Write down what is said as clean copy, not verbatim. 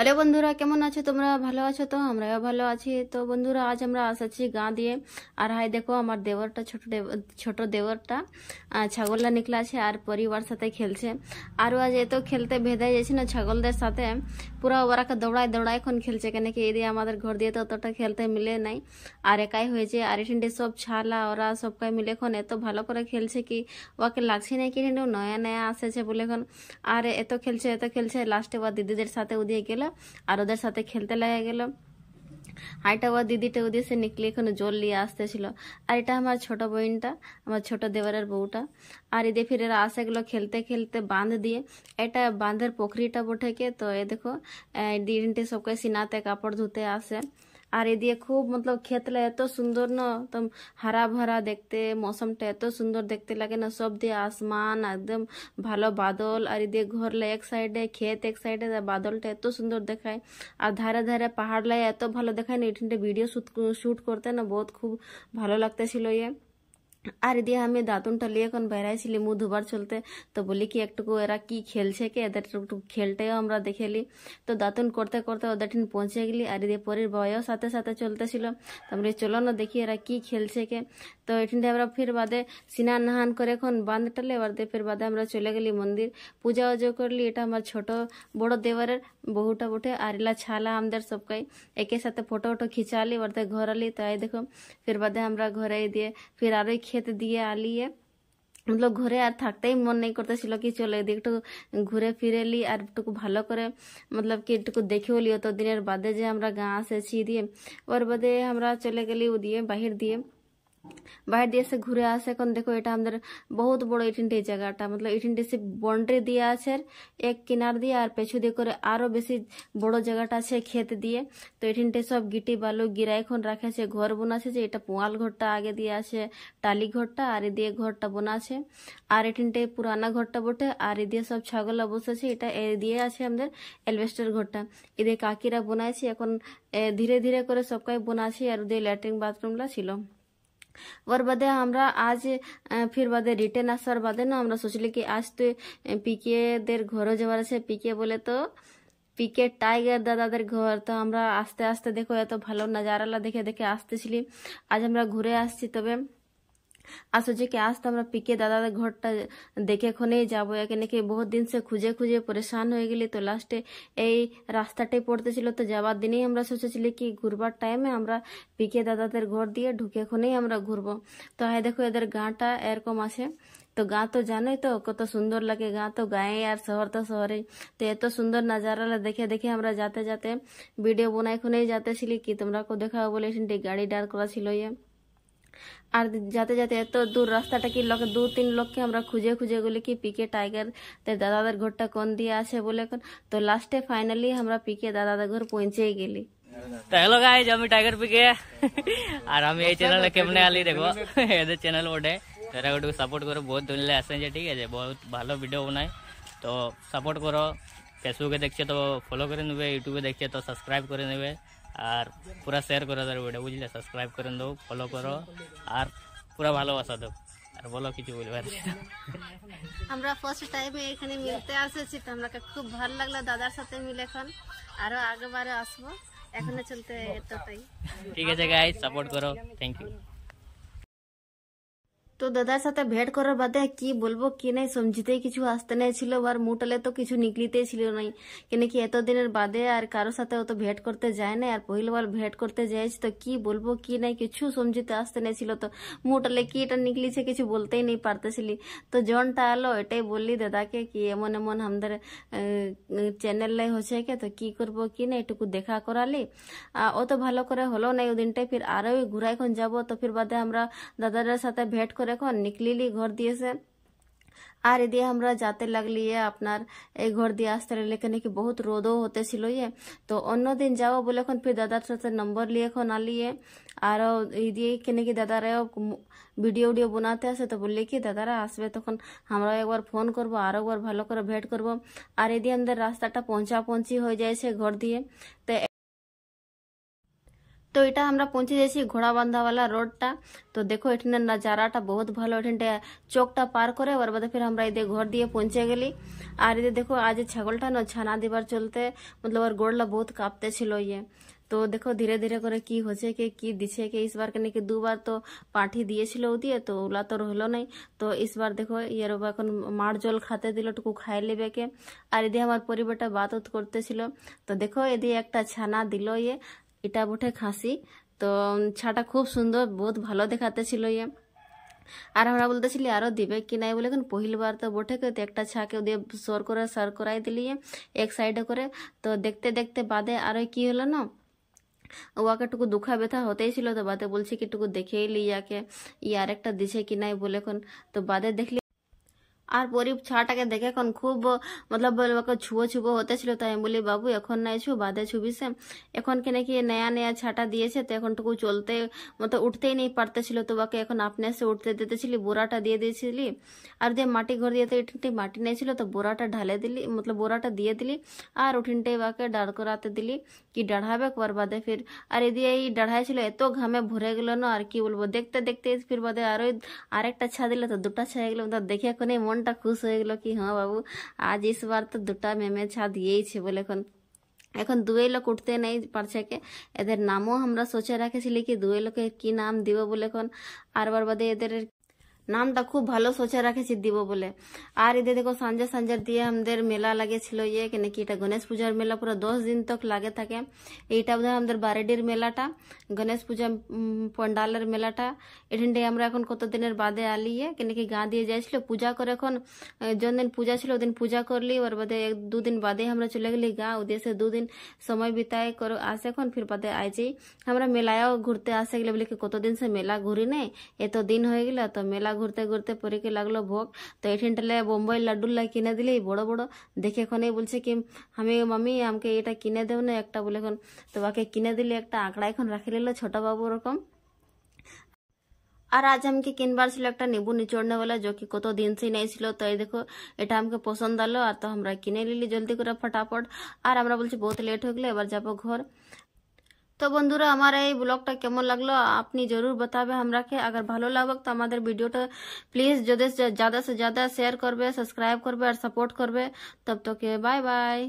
Hello বন্ধুরা, কেমন আছো তোমরা? ভালো আছো তো? আমরাও ভালো আছি। তো বন্ধুরা, আজ আমরা আসছি গাঁ দিয়ে। আর হাই দেখো, আমার দেওরটা ছোট দেওরটা ছাগলটা নিকলা আছে আর পরিবার সাথে খেলছে। আরও আজ এত খেলতে ভেদে যাচ্ছে না ছাগলদের সাথে, পুরো ওরাকে দৌড়ায় দৌড়ায় এখন খেলছে, কেন কি এই দিয়ে আমাদের ঘর দিয়ে তো অতটা খেলতে মিলে নাই, আর একাই হয়েছে। আর এখানে সব ছালা ওরা সবকাই মিলে এখন এত ভালো করে খেলছে কি ওকে লাগছে না কি এখানে নয়া নয়া আসেছে বলে এখন। আর এত খেলছে লাস্টে ওর দিদিদের সাথে উদিয়ে গেল আর ওদের সাথে খেলতে লেগে গেল। হাইটা ওর দিদিটা ওদিকে সে নিকলে এখন জল নিয়ে আসতেছিল। আর এটা আমার ছোট বোনটা, আমার ছোট দেওরের বউটা। আর এদের ফির এরা আসে গেলো খেলতে খেলতে বাঁধ দিয়ে। এটা বাঁধের পুকুরিটা বটেকে। তো এ দেখো দিনটি সবকে সিনাতে কাপড় ধুতে আসে। আর এ দিয়ে খুব मतलब खेतला এত সুন্দর না, একদম হারা ভরা দেখতে, মৌসমটা এত সুন্দর দেখতে লাগে না। সব দিয়ে আসমান একদম ভালো বাদল, আর এদিকে ঘর লাই এক সাইডে ক্ষেত, এক সাইডে বাদলটা এত সুন্দর দেখায়। আর ধারে ধারে পাহাড় লাই এত ভালো দেখায় না, এখানটা ভিডিও শুট করতে না বহুত খুব ভালো লাগতেছিল ইয়ে। আর দিয়ে আমি দাঁতুনটা নিয়ে এখন বেড়াইছিলি মুখ ধোবার চলতে। তো বলি কি একটুকু এরা কি খেলছে কি এদের একটু খেলটাও আমরা দেখেলি। তো দাঁতুন করতে করতে ওদের ঠিন পৌঁছে গেলি। আর দিয়ে পরের বয়ও সাথে সাথে চলতেছিল। তো আমরা চলো না দেখি এরা কি খেলছে কে। তো এখানটা আমরা ফির বাদে স্নান নাহান করে এখন বাঁধ টালে, এবার দিয়ে ফির বাদে আমরা চলে গেলি মন্দির, পূজা উজা করলি। এটা আমার ছোট বড় দেওয়ারের বহুটা বটে। আর এলা ছালা আমাদের সবকাই একে সাথে ফটো ওটো খিঁচালি, এবার ঘর আলি। তাই দেখো ফির বাদে আমরা ঘরে দিয়ে ফির আরো খেত দিয়ে আলিয়ে मतलब ঘরে আর থাকতেই মন নেই করতেছিল কি চলো এদিকে একটু ঘুরে ফিরে এলি আর একটু ভালো করে मतलब কি একটু দেখেও লিও। তো দিনের বাদে যে আমরা গাঁ এসেছি দিয়ে ওর বাদে আমরা চলে গেলি ও দিয়ে বাহির দিয়ে সে ঘুরে আসে। এখন দেখো এটা আমাদের বহুত বড় এটিনটি জায়গাটা, मतलब এটিনটি সে বাউন্ডারি দিয়ে আছে এক কিনার দিয়ে, আর পেছু দিয়ে করে আরো বেশি বড় জায়গাটা আছে ক্ষেত দিয়ে। তো এটিনটি সব গিটি বালু গিরা এখন রাখেছে, ঘর বোনাছে যে এটা পোয়াল ঘরটা আগে দিয়ে আছে, টালি ঘরটা আর এদিকে ঘরটা বোনা আছে। আর এটিনটি পুরানা ঘরটা বটে। আর এদিকে সব ছাগল বসেছে, এটা এ দিয়ে আছে আমাদের এলভেস্টার ঘরটা। এদিকে কাকিরা বোনাইছে এখন ধীরে ধীরে করে সবকাই বোনাছে। আর ওদের ল্যাট্রিন বাথরুমটা ছিল। ওর বাদে আমরা আজ ফির বাদে রিটার্ন আসার বাদে না আমরা সোচলি কি আজ তো পিকে দের ঘরে যাওয়ার আছে। পিকে বলে তো পিকে টাইগার দাদাদের ঘর। তো আমরা আস্তে আস্তে দেখো এত ভালো নাজারালা দেখে দেখে আসতেছিলি। আজ আমরা ঘুরে আসছি। তবে আসো যে কি আজ তো আমরা পিকে দাদাদের ঘরটা দেখে এখনই যাবো, এখানে কি বহুত দিন সে খুঁজে খুঁজে পরেশান হয়ে গেলি। তো লাস্টে এই রাস্তাটাই পড়তেছিল, তো যাবার দিনেই আমরা সোচেছিলি কি ঘুরবার টাইমে আমরা পিকে দাদাদের ঘর দিয়ে ঢুকে এখনই আমরা ঘুরবো। তো হ্যাঁ দেখো এদের গাঁটা এরকম আছে। তো গাঁ তো জানোই তো কত সুন্দর লাগে, গাঁ তো গায়ে আর শহর তো শহরে। তো এত সুন্দর নাজারা দেখে দেখে আমরা যাতে যাতে ভিডিও বানাই খুনেই যাতেছিলি কি তোমরা কো দেখাবো বলে গাড়ি দাঁড় করা ছিল ইয়ে। আর যাতে যাতে এত দূর রাস্তাটা কি লোক দু তিন লোককে আমরা খুঁজে খুঁজে গেলি কি পিকে টাইগার দাদাদের ঘরটা কোন দিয়ে আছে বলে। তো লাস্টে ফাইনালি আমরা পিকে দাদাদের ঘর পৌঁছেই গেলি। তো হ্যালো গাইজ, আমি টাইগার পিকে আর আমি এই চ্যানেলে কেমনে আলি দেখো এদের চ্যানেল বটে। এরা একটু সাপোর্ট করো, বহুত ধরলে আসে যে ঠিক আছে, বহুত ভালো ভিডিও বানায়। তো সাপোর্ট করো, ফেসবুকে দেখছে তো ফলো করে নেবে, ইউটিউবে দেখছে তো সাবস্ক্রাইব করে নেবে, আর পুরা শেয়ার করে দেবে ভিডিও বুঝলে। সাবস্ক্রাইব করে দাও, ফলো করো আর পুরা ভালোবাসা দাও। আর বলো কিছু বলবার আমরা ফার্স্ট টাইমে এখানে মিলতে আসেছি, তো আমরা খুব ভালো লাগলো দাদার সাথে মিলে। এখন আরো আগেবারে আসবো, এখনো চলতে এতটাই। ঠিক আছে গাইজ, সাপোর্ট করো, থ্যাংক ইউ। তো দাদার সাথে ভেট করার বাদে কি বলবো কি নাই সমঝিতেই কিছু আসতে নাই ছিল, আর মুটালে তো কিছু নিকলিতেই ছিল নাই, কেন কি এতদিনের বাদে আর কারোর সাথে অত ভেট করতে যায় না। আর পহিলবার ভেট করতে যাইছি তো কি বলবো কি নাই কিছু সমঝিতে আসতে নাই ছিল। তো মুটালে কি এটা নিকলিছে কিছু বলতেই নেই পারতেছিলি। তো জনটা আলো এটাই বললি দাদাকে কি এমন এমন আমাদের চ্যানেল লাই হচ্ছে কে, তো কি করব কি না এটুকু দেখা করালি। অত ভালো করে হলো না ওই দিনটাই। ফির আরো ঘুরাই এখন যাবো। তো ফির বাদে আমরা দাদাদের সাথে ভেট করে এখন নিকলিলি ঘর দিয়েছে। আর এদিকে আমরা যাতে লাগলি আপনার এই ঘর দিয়ে আসতে লাগলে কেন কি বহুত রোদও হতে ছিল ইয়ে। তো অন্যদিন যাবো বলে এখন ফির দাদার সাথে নম্বর লিয়ে এখন আলিয়ে। আর এই দিয়ে কেন কি দাদারাও ভিডিও উডিও বানাতে আসে, তো বললি কি দাদারা আসবে তখন আমরা একবার ফোন করবো আর একবার ভালো করে ভেট করব। আর এদিকে আমাদের রাস্তাটা পৌঁছি হয়ে যাইছে ঘর দিয়ে। তো তো এটা আমরা পৌঁছে গেছি ঘোড়াবান্ধাওয়ালা রোডটা। তো দেখো এখানে নজারাটা বহুত ভালো, এখানটা চোখটা পার করে ওর বাদে ফির আমরা এদের ঘর দিয়ে পৌঁছে গেলি। আর এদের দেখো আজ ছাগলটা না ছানা দিবার চলতে মতলব ওর গোড়লা বহুত কাঁপতে ছিল ইয়ে। তো দেখো ধীরে ধীরে করে কি হচ্ছে কি দিছে কি ইসবার কেন কি দুবার তো পাঠি দিয়েছিল ও দিয়ে, তো ওলা তো রহলো নাই। তো ইসবার দেখো ইয়ের এখন মার জল খাতে দিল, টুকু খাই লিবে কে। আর এদিকে আমার পরিবারটা বাত করতেছিল। তো দেখো এদিকে একটা ছানা দিল ইয়ে, এটা বটে খাসি। তো ছাটা খুব সুন্দর, বহুত ভালো দেখাতে ছিল ইয়ে। আর আমরা বলতেছিলি আরো দিবে কি নাই বলে, এখন পহিলবার তো বটে তো একটা ছাকে দিয়ে সর করে সার করাই দিলি এক সাইডে করে। তো দেখতে দেখতে বাদে আরো কি হলো না, ওয়াকে টুকু দুঃখা ব্যথা হতেই ছিল। তো বাদে বলছি কি টুকু দেখেই লি ইয়াকে ই আরেকটা দিছে কি নাই বলে এখন। তো বাদে দেখলি আর পরি ছাটাকে দেখে এখন খুব মতলব ছুবো হতেছিল। তাই আমি বলি বাবু এখন নাই ছু, বাদে ছুবি সে। এখন কেন কি নয়া নয়া ছাটা দিয়েছে, তো এখন টুকু চলতে মতলব উঠতেই নেই পারতেছিল। তো বাকে এখন আপনে সে উঠতে দিতেছিলি, বোরাটা দিয়ে দিয়েছিলি। আর যে মাটি ঘর দিয়ে এটিনটে মাটি নেই ছিল, তো বোরাটা ঢালে দিলি, মতলব বোরাটা দিয়ে দিলি। আর উঠিনটে বাকে দাঁড় করাতে দিলি কি ডাঢ়াবে কর বাদে ফির। আর এদিকে এই ডাঢ়াই ছিল, এত ঘামে ভরে গেল না আর কি বলবো। দেখতে দেখতে ফির বাদে আরেকটা ছা দিলে, তো দুটা ছা হয়ে গেল। দেখে এখন মনটা খুশ হয়ে গেল কি হ্যাঁ বাবু আজ इस बार তো দুটা মেমে ছা দিয়েইছে বলে। এখন দুই লোক উঠতে নেই পারছে কে, এদের নামও আমরা সোচে রাখেছিলি কি দুই লোকে কি নাম দিব বলে। এখন আর বার বাদে এদের নামটা খুব ভালো সোচে রাখেছি দিব বলে। আর এদের দেখো সাঞ্জার দিয়ে আমাদের মেলা লাগেছিল ইয়ে কেন কি, এটা গণেশ পূজার মেলা পুরো 10 দিন তক লাগে থাকে। এইটা বোধহয় আমাদের বারেডির মেলাটা, গণেশ পূজা পন্ডালের মেলাটা। এখানটাই আমরা এখন কতদিনের বাদে আলিয়ে কেন কি গাঁ দিয়ে যাইছিল পূজা করে। এখন যোন দিন পূজা ছিল ওদিন পূজা করলি, ওর বাদে 1-2 দিন বাদে আমরা চলে গেলি গাঁ, ওদেশে 2 দিন সময় বিতায় করে আসে। এখন ফির বাদে আইছি আমরা মেলায়ও ঘুরতে আসে গেলে বলে কি কতদিন সে মেলা ঘুরি নেই, এত দিন হয়ে গেল। তো মেলা ঘুরতে ঘুরতে পরীকে লাগলো ভোগ। তো এখানটালে বোম্বাই লাড্ডুল্লা কিনে দিলি বড় বড় দেখে। এখন বলছে কি আমি মামি আমাকে এটা কিনে দেব না একটা বলে। এখন তো বাকে কিনে দিলি একটা আঁকড়া এখন রাখি নিল ছোট বাবু ওরকম। আর আজ আমাকে কিনবার ছিল একটা नींबू निचोड़ने वाला, जो कि কত দিন से नहीं ছিল। তো এই দেখো এটা আমাকে পছন্দ আলো, আর তো আমরা কিনে নিলি জলদি করে ফটাফট। আর আমরা বলছি বহুত লেট হয়ে গেলে এবার যাবো ঘর। তো বন্ধুরা আমার এই ব্লগটা কেমন লাগলো আপনি জরুর बताবে আমরাকে। अगर ভালো লাগবে তো আমাদের ভিডিওটা প্লিজ ज्यादा से ज्यादा शेयर করবে, সাবস্ক্রাইব করবে আর সাপোর্ট করবে। তব তক বাই বাই।